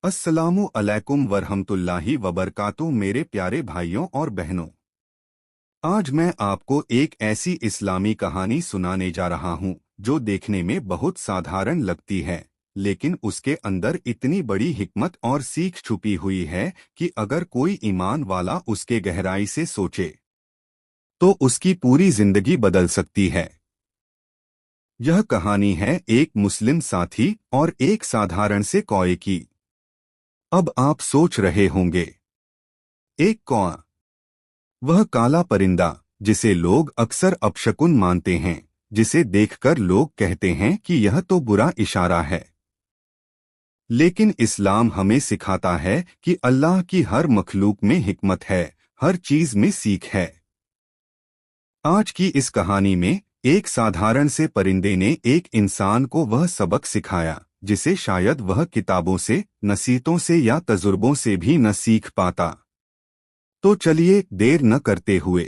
अस्सलामु अलैकुम वरहमतुल्लाहि वबरकातुहू। मेरे प्यारे भाइयों और बहनों, आज मैं आपको एक ऐसी इस्लामी कहानी सुनाने जा रहा हूं जो देखने में बहुत साधारण लगती है, लेकिन उसके अंदर इतनी बड़ी हिकमत और सीख छुपी हुई है कि अगर कोई ईमान वाला उसके गहराई से सोचे तो उसकी पूरी जिंदगी बदल सकती है। यह कहानी है एक मुस्लिम साथी और एक साधारण से कौए की। अब आप सोच रहे होंगे, एक कौआ, वह काला परिंदा जिसे लोग अक्सर अपशकुन मानते हैं, जिसे देखकर लोग कहते हैं कि यह तो बुरा इशारा है। लेकिन इस्लाम हमें सिखाता है कि अल्लाह की हर मखलूक में हिकमत है, हर चीज में सीख है। आज की इस कहानी में एक साधारण से परिंदे ने एक इंसान को वह सबक सिखाया जिसे शायद वह किताबों से, नसीहतों से या तजुर्बों से भी न सीख पाता। तो चलिए देर न करते हुए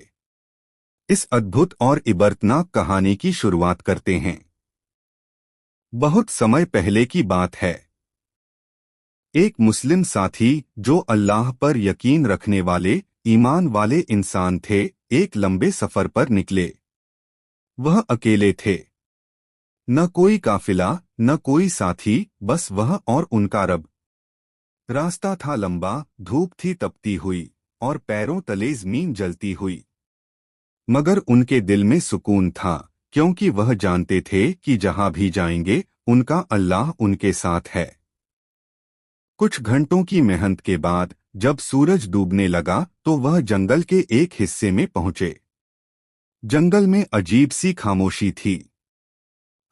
इस अद्भुत और इबरतनाक कहानी की शुरुआत करते हैं। बहुत समय पहले की बात है। एक मुस्लिम साथी जो अल्लाह पर यकीन रखने वाले, ईमान वाले इंसान थे, एक लंबे सफर पर निकले। वह अकेले थे, न कोई काफिला, न कोई साथी, बस वह और उनका रब। रास्ता था लंबा, धूप थी तपती हुई और पैरों तले जमीन जलती हुई, मगर उनके दिल में सुकून था, क्योंकि वह जानते थे कि जहां भी जाएंगे उनका अल्लाह उनके साथ है। कुछ घंटों की मेहनत के बाद जब सूरज डूबने लगा तो वह जंगल के एक हिस्से में पहुंचे। जंगल में अजीब सी खामोशी थी।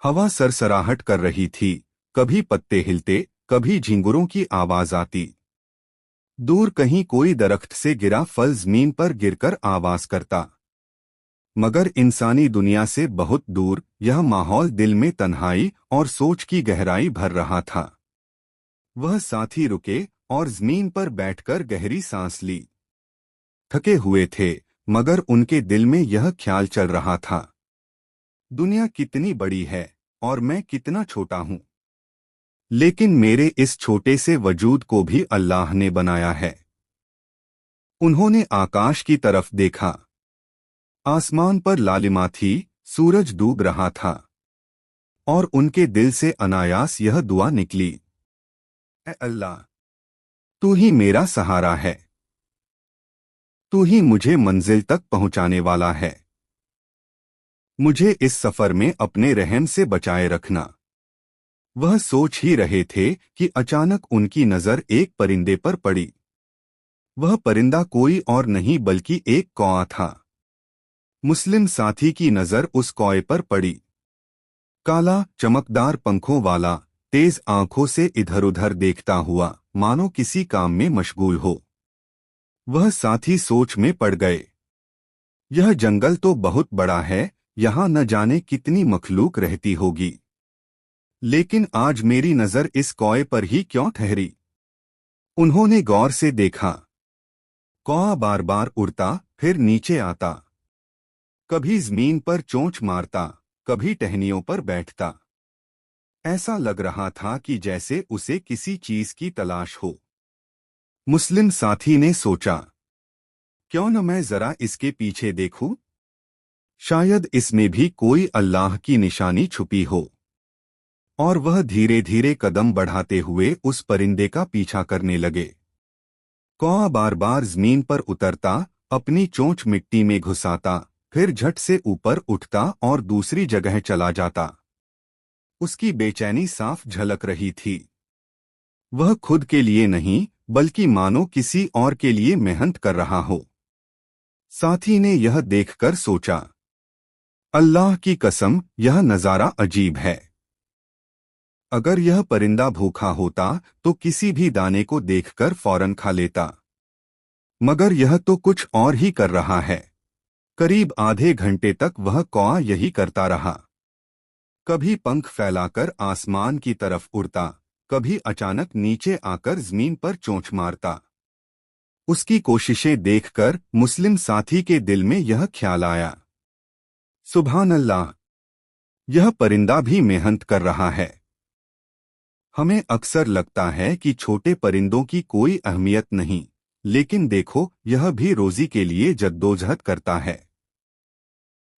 हवा सरसराहट कर रही थी, कभी पत्ते हिलते, कभी झिंगुरों की आवाज आती। दूर कहीं कोई दरख्त से गिरा फल जमीन पर गिरकर आवाज करता। मगर इंसानी दुनिया से बहुत दूर यह माहौल दिल में तन्हाई और सोच की गहराई भर रहा था। वह साथी रुके और जमीन पर बैठकर गहरी सांस ली। थके हुए थे, मगर उनके दिल में यह ख्याल चल रहा था, दुनिया कितनी बड़ी है और मैं कितना छोटा हूं। लेकिन मेरे इस छोटे से वजूद को भी अल्लाह ने बनाया है। उन्होंने आकाश की तरफ देखा। आसमान पर लालिमा थी, सूरज डूब रहा था और उनके दिल से अनायास यह दुआ निकली, ऐ अल्लाह, तू ही मेरा सहारा है, तू ही मुझे मंजिल तक पहुंचाने वाला है। मुझे इस सफर में अपने रहम से बचाए रखना। वह सोच ही रहे थे कि अचानक उनकी नजर एक परिंदे पर पड़ी। वह परिंदा कोई और नहीं बल्कि एक कौआ था। मुस्लिम साथी की नजर उस कौए पर पड़ी। काला, चमकदार पंखों वाला, तेज आंखों से इधर उधर देखता हुआ, मानो किसी काम में मशगूल हो। वह साथी सोच में पड़ गए। यह जंगल तो बहुत बड़ा है, यहाँ न जाने कितनी मखलूक रहती होगी, लेकिन आज मेरी नजर इस कौए पर ही क्यों ठहरी। उन्होंने गौर से देखा। कौआ बार बार उड़ता, फिर नीचे आता, कभी जमीन पर चोंच मारता, कभी टहनियों पर बैठता। ऐसा लग रहा था कि जैसे उसे किसी चीज की तलाश हो। मुस्लिम साथी ने सोचा, क्यों न मैं जरा इसके पीछे देखूं, शायद इसमें भी कोई अल्लाह की निशानी छुपी हो। और वह धीरे धीरे कदम बढ़ाते हुए उस परिंदे का पीछा करने लगे। कौआ बार बार जमीन पर उतरता, अपनी चोंच मिट्टी में घुसाता, फिर झट से ऊपर उठता और दूसरी जगह चला जाता। उसकी बेचैनी साफ झलक रही थी। वह खुद के लिए नहीं, बल्कि मानो किसी और के लिए मेहनत कर रहा हो। साथी ने यह देखकर सोचा, अल्लाह की कसम, यह नजारा अजीब है। अगर यह परिंदा भूखा होता तो किसी भी दाने को देखकर फौरन खा लेता, मगर यह तो कुछ और ही कर रहा है। करीब आधे घंटे तक वह कौआ यही करता रहा। कभी पंख फैलाकर आसमान की तरफ उड़ता, कभी अचानक नीचे आकर जमीन पर चोंच मारता। उसकी कोशिशें देखकर मुस्लिम साथी के दिल में यह ख्याल आया, सुभान अल्लाह, यह परिंदा भी मेहनत कर रहा है। हमें अक्सर लगता है कि छोटे परिंदों की कोई अहमियत नहीं, लेकिन देखो, यह भी रोजी के लिए जद्दोजहद करता है।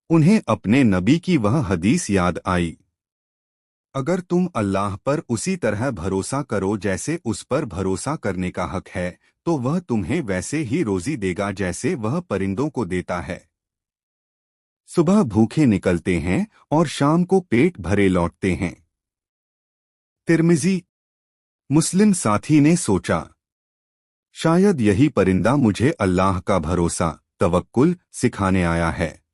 उन्हें अपने नबी की वह हदीस याद आई, अगर तुम अल्लाह पर उसी तरह भरोसा करो जैसे उस पर भरोसा करने का हक है, तो वह तुम्हें वैसे ही रोजी देगा जैसे वह परिंदों को देता है। सुबह भूखे निकलते हैं और शाम को पेट भरे लौटते हैं। तिर्मिजी। मुस्लिम साथी ने सोचा, शायद यही परिंदा मुझे अल्लाह का भरोसा, तवक्कुल सिखाने आया है।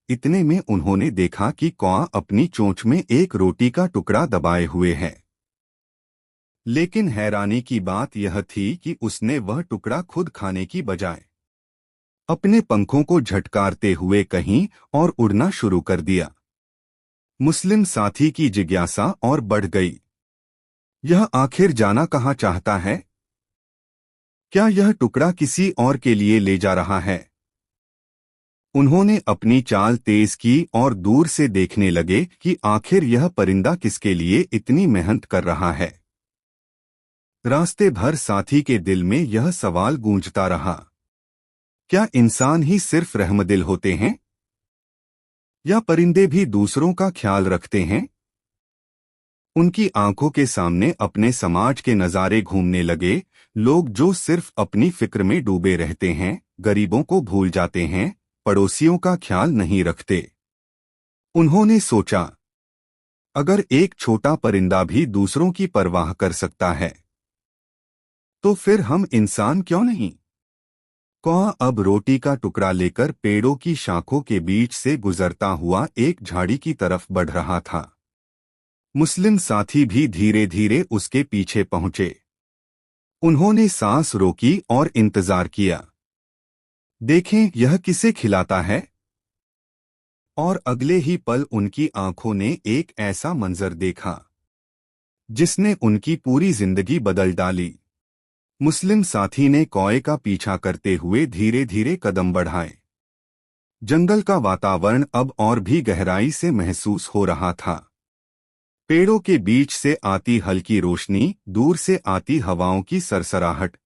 इतने में उन्होंने देखा कि कौआ अपनी चोंच में एक रोटी का टुकड़ा दबाए हुए है। लेकिन हैरानी की बात यह थी कि उसने वह टुकड़ा खुद खाने की बजाय अपने पंखों को झटकारते हुए कहीं और उड़ना शुरू कर दिया। मुस्लिम साथी की जिज्ञासा और बढ़ गई। यह आखिर जाना कहाँ चाहता है? क्या यह टुकड़ा किसी और के लिए ले जा रहा है? उन्होंने अपनी चाल तेज की और दूर से देखने लगे कि आखिर यह परिंदा किसके लिए इतनी मेहनत कर रहा है। रास्ते भर साथी के दिल में यह सवाल गूंजता रहा, क्या इंसान ही सिर्फ रहमदिल होते हैं, या परिंदे भी दूसरों का ख्याल रखते हैं? उनकी आंखों के सामने अपने समाज के नज़ारे घूमने लगे, लोग जो सिर्फ अपनी फिक्र में डूबे रहते हैं, गरीबों को भूल जाते हैं, पड़ोसियों का ख्याल नहीं रखते। उन्होंने सोचा, अगर एक छोटा परिंदा भी दूसरों की परवाह कर सकता है, तो फिर हम इंसान क्यों नहीं? कौआ अब रोटी का टुकड़ा लेकर पेड़ों की शाखों के बीच से गुजरता हुआ एक झाड़ी की तरफ बढ़ रहा था। मुस्लिम साथी भी धीरे धीरे उसके पीछे पहुंचे। उन्होंने सांस रोकी और इंतजार किया, देखें यह किसे खिलाता है। और अगले ही पल उनकी आंखों ने एक ऐसा मंजर देखा जिसने उनकी पूरी जिंदगी बदल डाली। मुस्लिम साथी ने कौए का पीछा करते हुए धीरे धीरे कदम बढ़ाए। जंगल का वातावरण अब और भी गहराई से महसूस हो रहा था। पेड़ों के बीच से आती हल्की रोशनी, दूर से आती हवाओं की सरसराहट,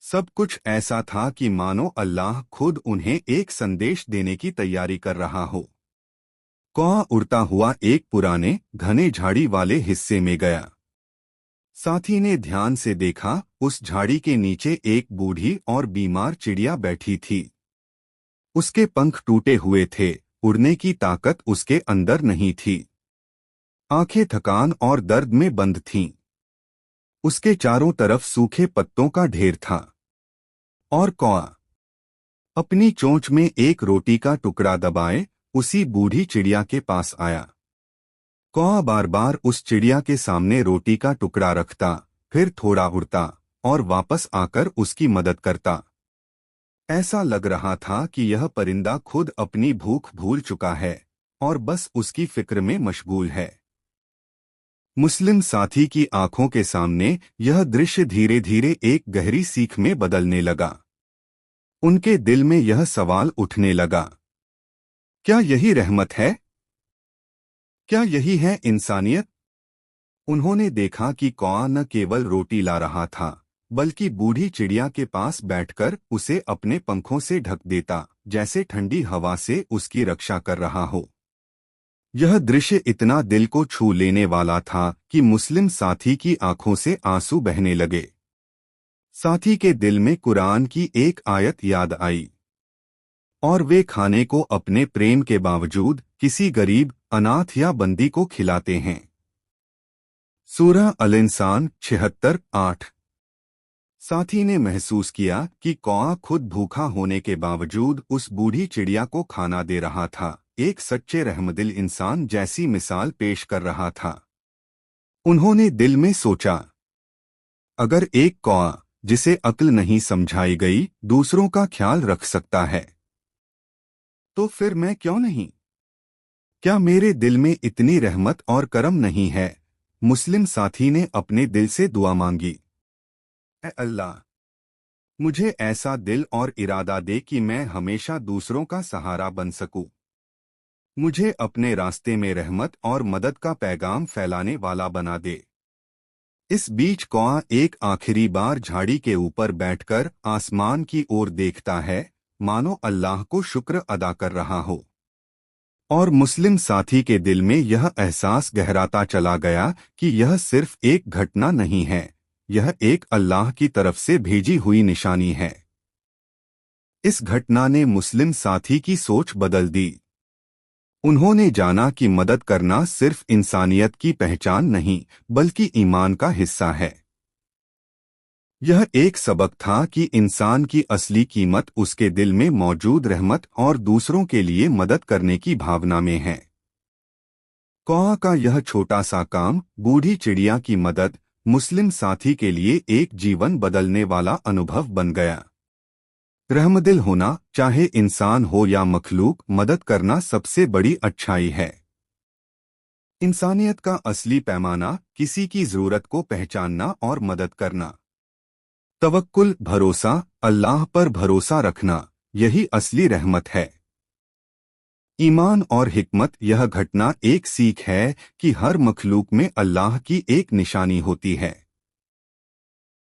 सब कुछ ऐसा था कि मानो अल्लाह खुद उन्हें एक संदेश देने की तैयारी कर रहा हो। कौआ उड़ता हुआ एक पुराने घने झाड़ी वाले हिस्से में गया। साथी ने ध्यान से देखा, उस झाड़ी के नीचे एक बूढ़ी और बीमार चिड़िया बैठी थी। उसके पंख टूटे हुए थे, उड़ने की ताकत उसके अंदर नहीं थी। आंखें थकान और दर्द में बंद थीं। उसके चारों तरफ सूखे पत्तों का ढेर था। और कौआ अपनी चोंच में एक रोटी का टुकड़ा दबाए उसी बूढ़ी चिड़िया के पास आया। कौआ बार बार उस चिड़िया के सामने रोटी का टुकड़ा रखता, फिर थोड़ा उड़ता और वापस आकर उसकी मदद करता। ऐसा लग रहा था कि यह परिंदा खुद अपनी भूख भूल चुका है और बस उसकी फिक्र में मशगूल है। मुस्लिम साथी की आंखों के सामने यह दृश्य धीरे धीरे एक गहरी सीख में बदलने लगा। उनके दिल में यह सवाल उठने लगा, क्या यही रहमत है? क्या यही है इंसानियत? उन्होंने देखा कि कौआ न केवल रोटी ला रहा था, बल्कि बूढ़ी चिड़िया के पास बैठकर उसे अपने पंखों से ढक देता, जैसे ठंडी हवा से उसकी रक्षा कर रहा हो। यह दृश्य इतना दिल को छू लेने वाला था कि मुस्लिम साथी की आंखों से आंसू बहने लगे। साथी के दिल में कुरान की एक आयत याद आई, और वे खाने को अपने प्रेम के बावजूद किसी गरीब, अनाथ या बंदी को खिलाते हैं। सूरह अल-इंसान 76:8। साथी ने महसूस किया कि कौआ खुद भूखा होने के बावजूद उस बूढ़ी चिड़िया को खाना दे रहा था, एक सच्चे रहमदिल इंसान जैसी मिसाल पेश कर रहा था। उन्होंने दिल में सोचा, अगर एक कौआ जिसे अक्ल नहीं समझाई गई दूसरों का ख्याल रख सकता है, तो फिर मैं क्यों नहीं? क्या मेरे दिल में इतनी रहमत और करम नहीं है? मुस्लिम साथी ने अपने दिल से दुआ मांगी, ऐ अल्लाह, मुझे ऐसा दिल और इरादा दे कि मैं हमेशा दूसरों का सहारा बन सकूं। मुझे अपने रास्ते में रहमत और मदद का पैगाम फैलाने वाला बना दे। इस बीच कौआ एक आखिरी बार झाड़ी के ऊपर बैठकर आसमान की ओर देखता है, मानो अल्लाह को शुक्र अदा कर रहा हो। और मुस्लिम साथी के दिल में यह एहसास गहराता चला गया कि यह सिर्फ एक घटना नहीं है, यह एक अल्लाह की तरफ से भेजी हुई निशानी है। इस घटना ने मुस्लिम साथी की सोच बदल दी। उन्होंने जाना कि मदद करना सिर्फ इंसानियत की पहचान नहीं, बल्कि ईमान का हिस्सा है। यह एक सबक था कि इंसान की असली कीमत उसके दिल में मौजूद रहमत और दूसरों के लिए मदद करने की भावना में है। कौआ का यह छोटा सा काम, बूढ़ी चिड़िया की मदद, मुस्लिम साथी के लिए एक जीवन बदलने वाला अनुभव बन गया। रहमदिल होना, चाहे इंसान हो या मखलूक, मदद करना सबसे बड़ी अच्छाई है। इंसानियत का असली पैमाना किसी की जरूरत को पहचानना और मदद करना। तवक्कुल, भरोसा, अल्लाह पर भरोसा रखना, यही असली रहमत है। ईमान और हिकमत, यह घटना एक सीख है कि हर मखलूक में अल्लाह की एक निशानी होती है।